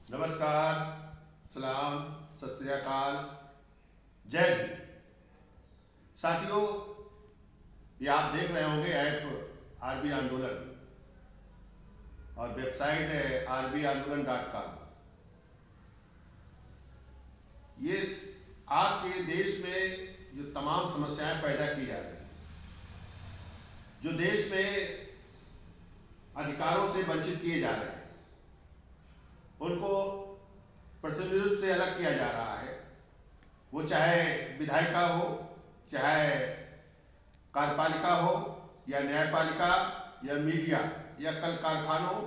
नमस्कार, सलाम, सत श्री अकाल, जय भीम। साथियों, ये आप देख रहे होंगे ऐप आरबी आंदोलन और वेबसाइट है rbandolan.com। ये आपके देश में जो तमाम समस्याएं पैदा की जा रही हैं, जो देश में अधिकारों से वंचित किए जा रहे हैं, उनको प्रतिनिधित्व से अलग किया जा रहा है। वो चाहे विधायिका हो, चाहे कार्यपालिका हो, या न्यायपालिका, या मीडिया, या कल कारखानों,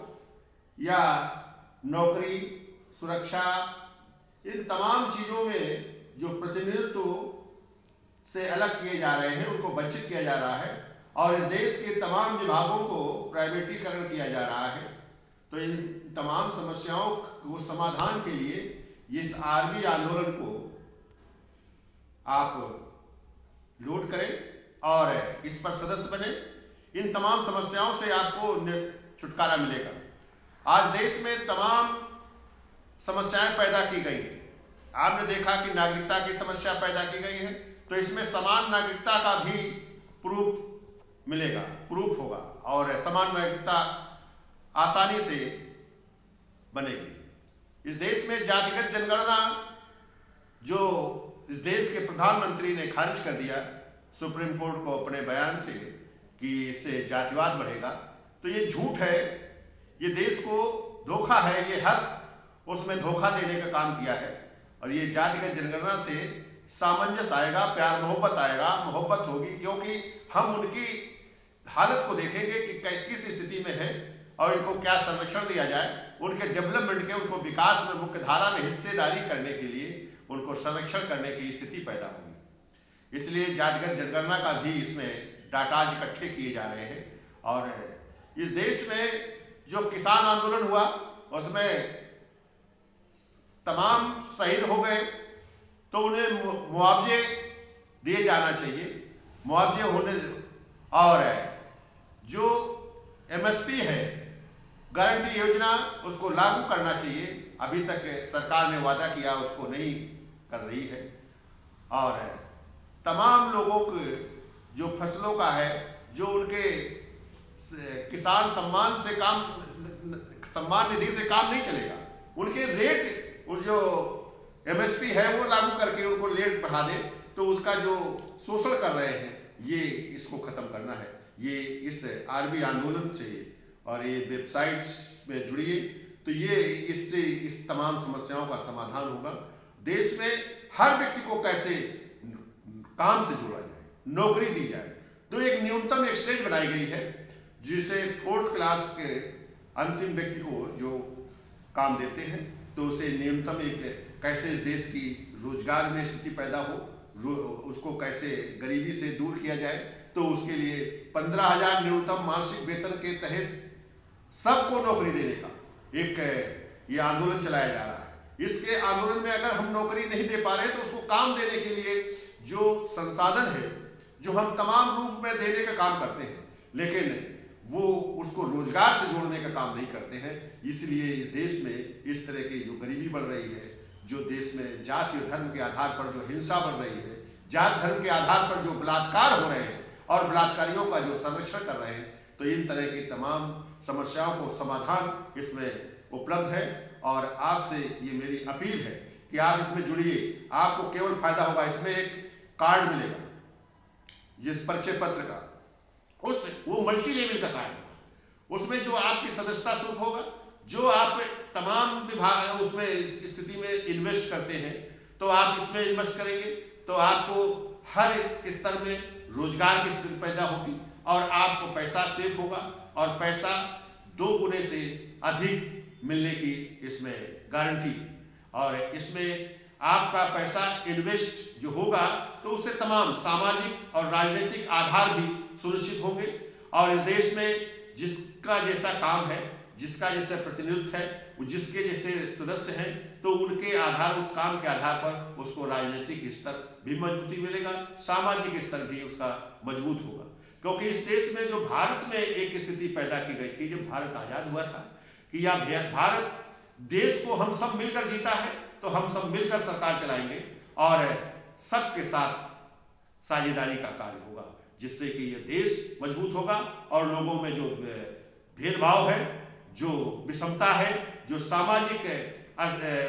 या नौकरी, सुरक्षा, इन तमाम चीज़ों में जो प्रतिनिधित्व से अलग किए जा रहे हैं, उनको वंचित किया जा रहा है और इस देश के तमाम विभागों को प्राइवेटीकरण किया जा रहा है। तो इन तमाम समस्याओं को समाधान के लिए इस आरबी आंदोलन को आप लोड करें और इस पर सदस्य बने। इन तमाम समस्याओं से आपको छुटकारा मिलेगा। आज देश में तमाम समस्याएं पैदा की गई हैं। आपने देखा कि नागरिकता की समस्या पैदा की गई है, तो इसमें समान नागरिकता का भी प्रूफ होगा और समान नागरिकता आसानी से बनेगी। इस देश में जातिगत जनगणना जो इस देश के प्रधानमंत्री ने खारिज कर दिया सुप्रीम कोर्ट को अपने बयान से कि इससे जातिवाद बढ़ेगा, तो ये झूठ है, ये देश को धोखा है, ये हर उसमें धोखा देने का काम किया है। और ये जातिगत जनगणना से सामंजस्य आएगा, प्यार मोहब्बत आएगा, मोहब्बत होगी, क्योंकि हम उनकी हालत को देखेंगे कि किस स्थिति में है और इनको क्या संरक्षण दिया जाए। उनके डेवलपमेंट के, उनको विकास में मुख्य धारा में हिस्सेदारी करने के लिए उनको संरक्षण करने की स्थिति पैदा होगी। इसलिए जातिगत जनगणना का भी इसमें डाटा इकट्ठे किए जा रहे हैं। और इस देश में जो किसान आंदोलन हुआ उसमें तमाम शहीद हो गए, तो उन्हें मुआवजे दिए जाना चाहिए। मुआवजे होने और जो एमएसपी है, गारंटी योजना, उसको लागू करना चाहिए। अभी तक सरकार ने वादा किया, उसको नहीं कर रही है। और तमाम लोगों को जो फसलों का है, जो उनके किसान सम्मान निधि से काम नहीं चलेगा, उनके रेट जो एमएसपी है वो लागू करके उनको रेट बढ़ा दे, तो उसका जो शोषण कर रहे हैं, ये इसको खत्म करना है। ये इस आरबी आंदोलन से और ये वेबसाइट्स में जुड़िए, तो ये इससे इस तमाम समस्याओं का समाधान होगा। देश में हर व्यक्ति को कैसे काम से जोड़ा जाए, नौकरी दी जाए, तो एक न्यूनतम एक स्टेज बनाई गई है जिसे 4th क्लास के अंतिम व्यक्ति को जो काम देते हैं, तो उसे न्यूनतम एक कैसे इस देश की रोजगार में स्थिति पैदा हो, उसको कैसे गरीबी से दूर किया जाए, तो उसके लिए 15,000 न्यूनतम मासिक वेतन के तहत सबको नौकरी देने का एक ये आंदोलन चलाया जा रहा है। इसके आंदोलन में अगर हम नौकरी नहीं दे पा रहे हैं, तो उसको काम देने के लिए जो संसाधन है, जो हम तमाम रूप में देने का काम करते हैं, लेकिन वो उसको रोजगार से जोड़ने का काम नहीं करते हैं। इसलिए इस देश में इस तरह की जो गरीबी बढ़ रही है, जो देश में जाति और धर्म के आधार पर जो हिंसा बढ़ रही है, जात धर्म के आधार पर जो बलात्कार हो रहे हैं और बलात्कारियों का जो संरक्षण कर रहे हैं, तो इन तरह की तमाम समस्याओं को समाधान इसमें उपलब्ध है। और आपसे ये मेरी अपील है कि आप इसमें जुड़िए। आपको केवल फायदा होगा, इसमें एक कार्ड मिलेगा जिस परिचय पत्र का, वो मल्टी लेवल का कार्ड होगा। उसमें जो आपकी सदस्यता शुल्क होगा, जो आप तमाम विभाग उसमें स्थिति में इन्वेस्ट करते हैं, तो आप इसमें इन्वेस्ट करेंगे तो आपको हर स्तर में रोजगार की स्थिति पैदा होगी और आपको पैसा सेव होगा और पैसा 2 गुने से अधिक मिलने की इसमें गारंटी है। और इसमें आपका पैसा इन्वेस्ट जो होगा, तो उससे तमाम सामाजिक और राजनीतिक आधार भी सुनिश्चित होंगे। और इस देश में जिसका जैसा काम है, जिसका जैसा प्रतिनिधित्व है, वो जिसके जैसे सदस्य हैं, तो उनके आधार, उस काम के आधार पर उसको राजनीतिक स्तर भी मजबूती मिलेगा, सामाजिक स्तर भी उसका मजबूत होगा। क्योंकि इस देश में जो भारत में एक स्थिति पैदा की गई थी, जब भारत आजाद हुआ था, कि यह भारत देश को हम सब मिलकर जीता है तो हम सब मिलकर सरकार चलाएंगे और सबके साथ साझेदारी का कार्य होगा, जिससे कि यह देश मजबूत होगा और लोगों में जो भेदभाव है, जो विषमता है, जो सामाजिक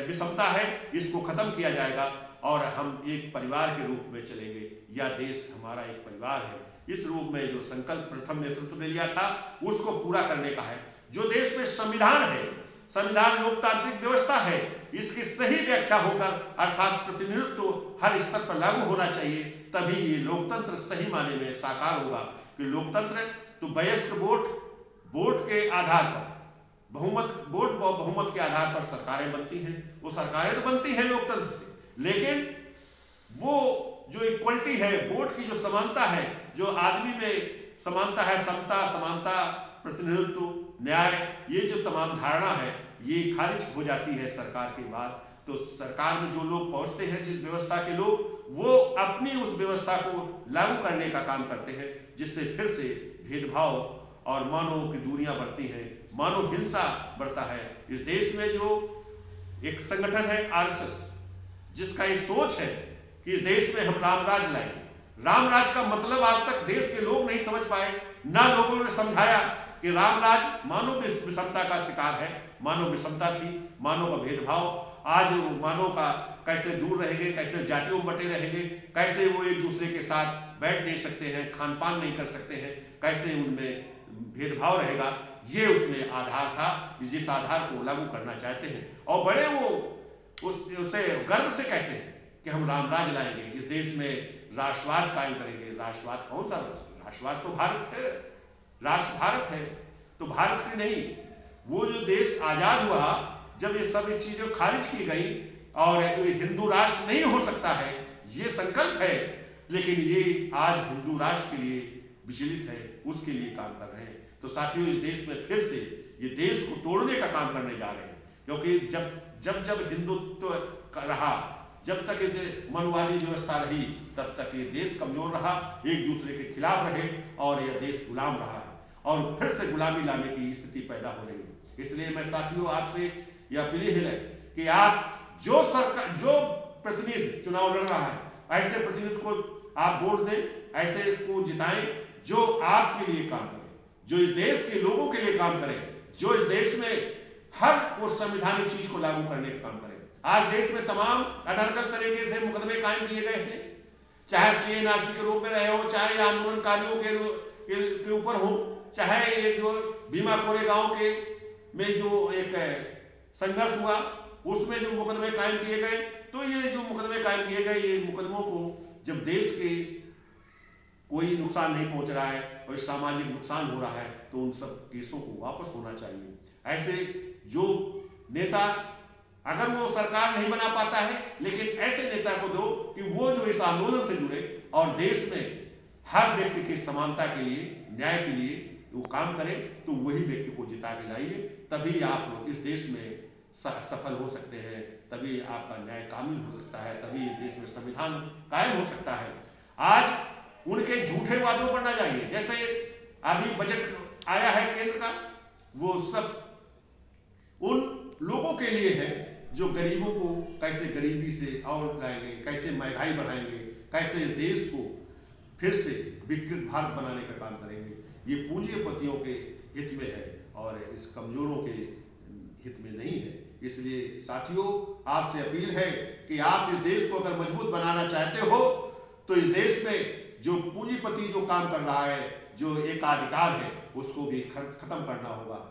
विषमता है, इसको खत्म किया जाएगा और हम एक परिवार के रूप में चलेंगे। यह देश हमारा एक परिवार है। इस रूप में जो संकल्प प्रथम नेतृत्व ने लिया था उसको पूरा करने का है। जो देश में संविधान है, संविधान लोकतांत्रिक व्यवस्था है, इसकी सही व्याख्या होकर अर्थात प्रतिनिधित्व हर स्तर पर लागू होना चाहिए, तभी ये लोकतंत्र सही माने में साकार होगा। कि लोकतंत्र तो वयस्क वोट के आधार पर बहुमत के आधार पर सरकारें बनती हैं। वो सरकारें तो बनती हैं लोकतंत्र से, लेकिन वो जो इक्वलिटी है, वोट की जो समानता है, जो आदमी में समानता है, समता, समानता, प्रतिनिधित्व, न्याय, ये जो तमाम धारणा है ये खारिज हो जाती है सरकार के बाद। तो सरकार में जो लोग पहुंचते हैं, जिस व्यवस्था के लोग, वो अपनी उस व्यवस्था को लागू करने का काम करते हैं, जिससे फिर से भेदभाव और मानव की दूरियां बढ़ती हैं, मानव हिंसा बढ़ता है। इस देश में जो एक संगठन है आरएसएस, जिसका ये सोच है कि इस देश में हम रामराज लाएंगे। रामराज का मतलब आज तक देश के लोग नहीं समझ पाए, ना लोगों ने समझाया कि रामराज मानव विषमता का शिकार है। मानव विषमता थी, मानव का भेदभाव, आज मानव का कैसे दूर रहेंगे, कैसे जातियों में बटे रहेंगे, कैसे वो एक दूसरे के साथ बैठ नहीं सकते हैं, खान पान नहीं कर सकते हैं, कैसे उनमें भेदभाव रहेगा, ये उसमें आधार था, जिस आधार को लागू करना चाहते हैं। और बड़े वो उसे गर्व से कहते हैं कि हम रामराज लाएंगे, इस देश में राष्ट्रवाद कायम करेंगे। राष्ट्रवाद कौन सा राष्ट्रवाद? तो भारत है, राष्ट्र भारत है, तो भारत की नहीं। वो जो देश आजाद हुआ, जब ये सब चीजें खारिज की गई और हिंदू राष्ट्र नहीं हो सकता है, ये संकल्प है, लेकिन ये आज हिंदू राष्ट्र के लिए विचलित है, उसके लिए काम कर रहे हैं। तो साथियों, इस देश में फिर से ये देश को तोड़ने का काम करने जा रहे हैं, क्योंकि जब हिंदुत्व रहा, जब तक ये मनुवादी व्यवस्था रही, तब तक ये देश कमजोर रहा, एक दूसरे के खिलाफ रहे और यह देश गुलाम रहा है और फिर से गुलामी लाने की स्थिति पैदा हो रही है। इसलिए मैं साथियों आपसे यह अपील है कि आप जो प्रतिनिधि चुनाव लड़ रहा है, ऐसे प्रतिनिधि को आप वोट दें, ऐसे को जिताएं जो आपके लिए काम करे, जो इस देश के लोगों के लिए काम करे, जो इस देश में हर उस संवैधानिक चीज को लागू करने का काम करे। आज देश में तमाम अनर्गल तरीके से मुकदमे कायम किए गए हैं, चाहे सीएनआरसी के रूप में रहे हो, चाहे आंदोलनकारियों के ऊपर हो, चाहे ये जो भीमा कोरेगांव के में जो एक संघर्ष हुआ, उसमें जो मुकदमे कायम किए गए। तो ये जो मुकदमे कायम किए गए, ये मुकदमों को जब देश के कोई नुकसान नहीं पहुंच रहा है और सामाजिक नुकसान हो रहा है, तो उन सब केसों को वापस होना चाहिए। ऐसे जो नेता, अगर वो सरकार नहीं बना पाता है, लेकिन ऐसे नेता को दो कि वो जो इस आंदोलन से जुड़े और देश में हर व्यक्ति की समानता के लिए, न्याय के लिए वो काम करे, तो वही व्यक्ति को जिता के लाइए। तभी आप लोग इस देश में सफल हो सकते हैं, तभी आपका न्याय कामिल हो सकता है, तभी इस देश में संविधान कायम हो सकता है। आज उनके झूठे वादों पर ना जाइए। जैसे अभी बजट आया है केंद्र का, वो सब उन लोगों के लिए है जो गरीबों को कैसे गरीबी से और लाएंगे, कैसे महंगाई बढ़ाएंगे, कैसे देश को फिर से विकसित भारत बनाने का काम करेंगे। ये पूंजीपतियों के हित में है और इस कमजोरों के हित में नहीं है। इसलिए साथियों, आपसे अपील है कि आप इस देश को अगर मजबूत बनाना चाहते हो, तो इस देश में जो पूंजीपति जो काम कर रहा है, जो एकाधिकार है, उसको भी खत्म करना होगा।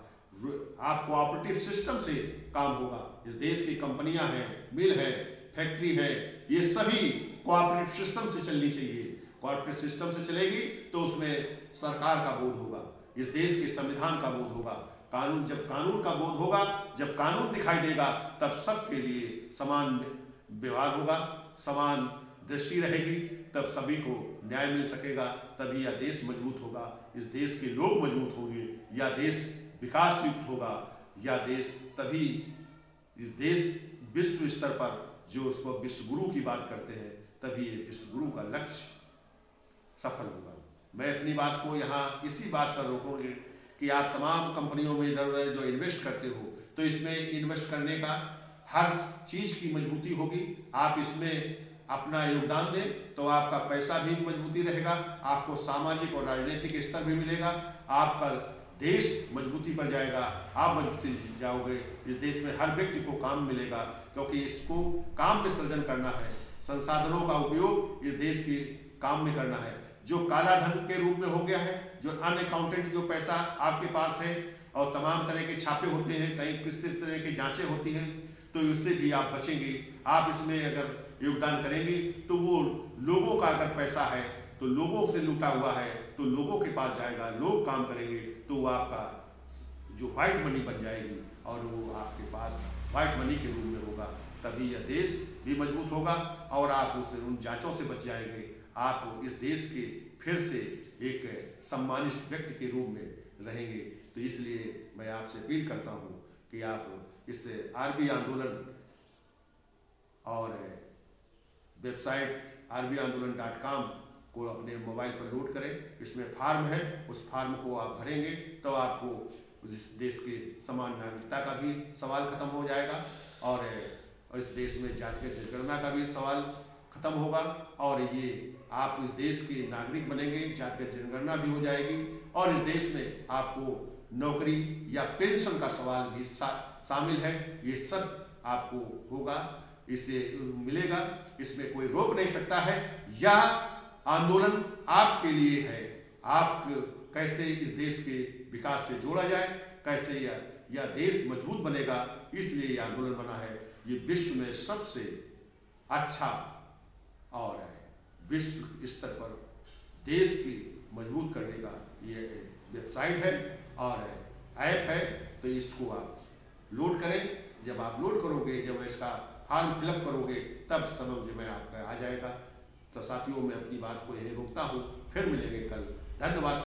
आप कोऑपरेटिव सिस्टम से काम होगा। इस देश की कंपनियां हैं, मिल है, फैक्ट्री है, ये सभी कोऑपरेटिव सिस्टम से चलनी चाहिए। कोऑपरेटिव सिस्टम से चलेगी तो उसमें सरकार का बोध होगा, इस देश के संविधान का बोध होगा। कानून, जब कानून का बोध होगा, जब कानून दिखाई देगा, तब सबके लिए समान व्यवहार होगा, समान दृष्टि रहेगी, तब सभी को न्याय मिल सकेगा, तभी यह देश मजबूत होगा, इस देश के लोग मजबूत होंगे, यह देश विकास युक्त होगा, यह देश तभी इस देश विश्व स्तर पर जो उसको विश्व गुरु की बात करते हैं, तभी ये विश्व गुरु का लक्ष्य सफल होगा। मैं अपनी बात को यहाँ इसी बात पर रोकूंगी कि आप तमाम कंपनियों में इधर उधर जो इन्वेस्ट करते हो, तो इसमें इन्वेस्ट करने का हर चीज की मजबूती होगी। आप इसमें अपना योगदान दें तो आपका पैसा भी मजबूती रहेगा, आपको सामाजिक और राजनीतिक स्तर भी मिलेगा, आपका देश मजबूती पर जाएगा, आप मजबूती जाओगे। इस देश में हर व्यक्ति को काम मिलेगा, क्योंकि इसको काम में सृजन करना है, संसाधनों का उपयोग इस देश के काम में करना है। जो काला धन के रूप में हो गया है, जो अनअकाउंटेड जो पैसा आपके पास है और तमाम तरह के छापे होते हैं, कहीं किस तरह की जांचें होती हैं, तो इससे भी आप बचेंगे। आप इसमें अगर योगदान करेंगे तो वो लोगों का अगर पैसा है तो लोगों से लूटा हुआ है तो लोगों के पास जाएगा, लोग काम करेंगे तो वो आपका जो व्हाइट मनी बन जाएगी और वो आपके पास व्हाइट मनी के रूप में होगा। तभी यह देश भी मजबूत होगा और आप उन जांचों से बच जाएंगे। आप इस देश के फिर से एक सम्मानित व्यक्ति के रूप में रहेंगे। तो इसलिए मैं आपसे अपील करता हूँ कि आप इस आरबी आंदोलन और वेबसाइट rbandolan.com को अपने मोबाइल पर लोड करें। इसमें फॉर्म है, उस फॉर्म को आप भरेंगे तो आपको इस देश के समान नागरिकता का भी सवाल खत्म हो जाएगा और इस देश में जातीय जनगणना का भी सवाल खत्म होगा और ये आप इस देश के नागरिक बनेंगे, जातीय जनगणना भी हो जाएगी और इस देश में आपको नौकरी या पेंशन का सवाल भी शामिल है। ये सब आपको होगा, इससे मिलेगा, इसमें कोई रोक नहीं सकता है। यह आंदोलन आपके लिए है, आप कैसे इस देश के विकास से जोड़ा जाए, कैसे यह देश मजबूत बनेगा, इसलिए यह आंदोलन बना है। ये विश्व में सबसे अच्छा और विश्व स्तर पर देश की मजबूत करने का ये वेबसाइट है और ऐप है। तो इसको आप लोड करें। जब आप लोड करोगे, जब इसका फॉर्म फिलअप करोगे, तब समझ में आपका आ जाएगा। तो साथियों, मैं अपनी बात को यहीं रोकता हूँ, फिर मिलेंगे कल। धन्यवाद।